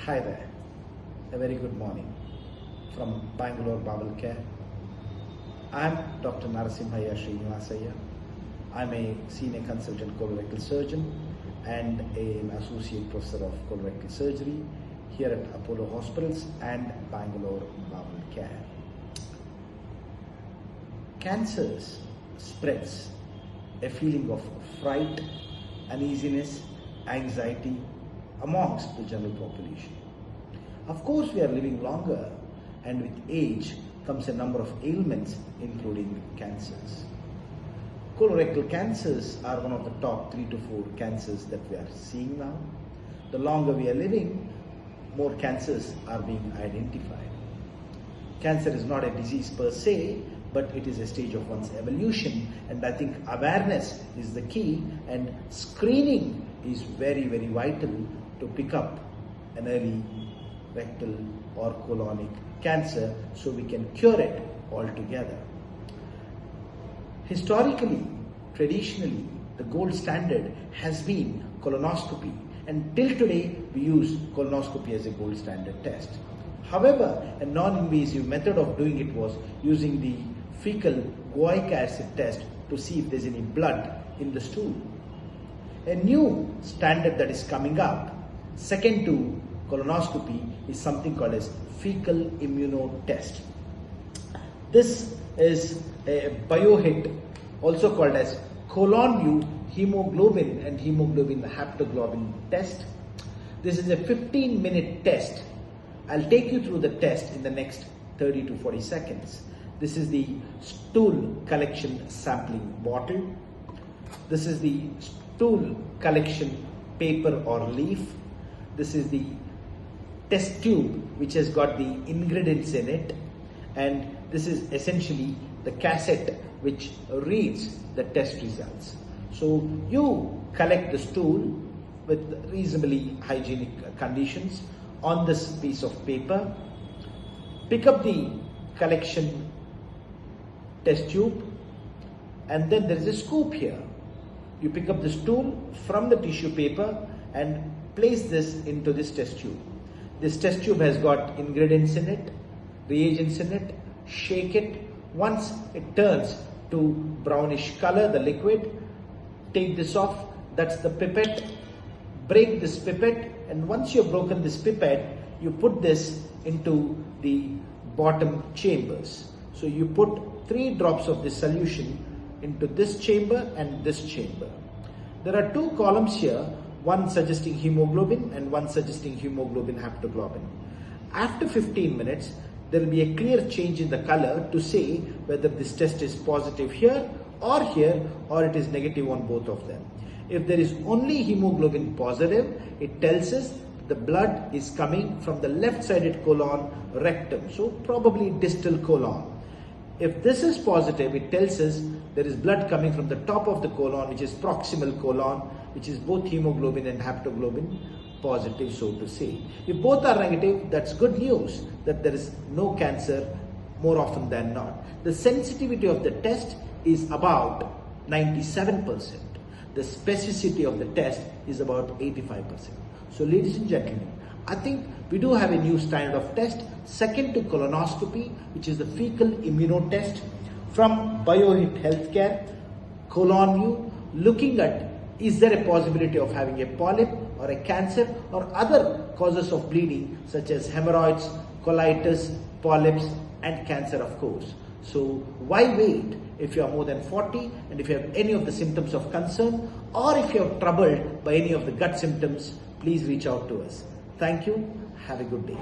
Hi there, a very good morning from Bangalore Bowel Care. I'm Dr. Narasimhaiah Srinivasaiah. I'm a senior consultant colorectal surgeon and an associate professor of colorectal surgery here at Apollo Hospitals and Bangalore Bowel Care. Cancers spreads a feeling of fright, uneasiness, anxiety amongst the general population. Of course, we are living longer, and with age comes a number of ailments, including cancers. Colorectal cancers are one of the top 3 to 4 cancers that we are seeing now. The longer we are living, more cancers are being identified. Cancer is not a disease per se, but it is a stage of one's evolution, and I think awareness is the key, and screening is very, very vital to pick up an early rectal or colonic cancer so we can cure it altogether. Historically, traditionally, the gold standard has been colonoscopy, and till today we use colonoscopy as a gold standard test. However, a non-invasive method of doing it was using the fecal guaic acid test to see if there's any blood in the stool. A new standard that is coming up, second to colonoscopy, is something called as fecal immunotest. This is a Biohit, also called as ColonView hemoglobin and hemoglobin haptoglobin test. This is a 15-minute test. I'll take you through the test in the next 30 to 40 seconds. This is the stool collection sampling bottle. This is the stool collection paper or leaf. This is the test tube which has got the ingredients in it, and this is essentially the cassette which reads the test results. So you collect the stool with reasonably hygienic conditions on this piece of paper, pick up the collection test tube, and then there is a scoop here. You pick up the stool from the tissue paper and place this into this test tube. This test tube has got ingredients in it, reagents in it. Shake it. Once it turns to brownish color, the liquid, take this off. That's the pipette. Break this pipette, and once you've broken this pipette, you put this into the bottom chambers. So you put 3 drops of this solution into this chamber and this chamber. There are 2 columns here, one suggesting hemoglobin and one suggesting hemoglobin haptoglobin. After 15 minutes, there will be a clear change in the color to say whether this test is positive here, or it is negative on both of them. If there is only hemoglobin positive, it tells us the blood is coming from the left-sided colon rectum, so probably distal colon. If this is positive, it tells us there is blood coming from the top of the colon, which is proximal colon, which is both hemoglobin and haptoglobin positive, so to say. If both are negative, that's good news that there is no cancer more often than not. The sensitivity of the test is about 97%. The specificity of the test is about 85%. So ladies and gentlemen, I think we do have a new standard of test, second to colonoscopy, which is the fecal immunotest from Biohit Healthcare, ColonView, looking at is there a possibility of having a polyp or a cancer or other causes of bleeding such as hemorrhoids, colitis, polyps, and cancer, of course. So why wait? If you are more than 40 and if you have any of the symptoms of concern, or if you are troubled by any of the gut symptoms, please reach out to us. Thank you. Have a good day.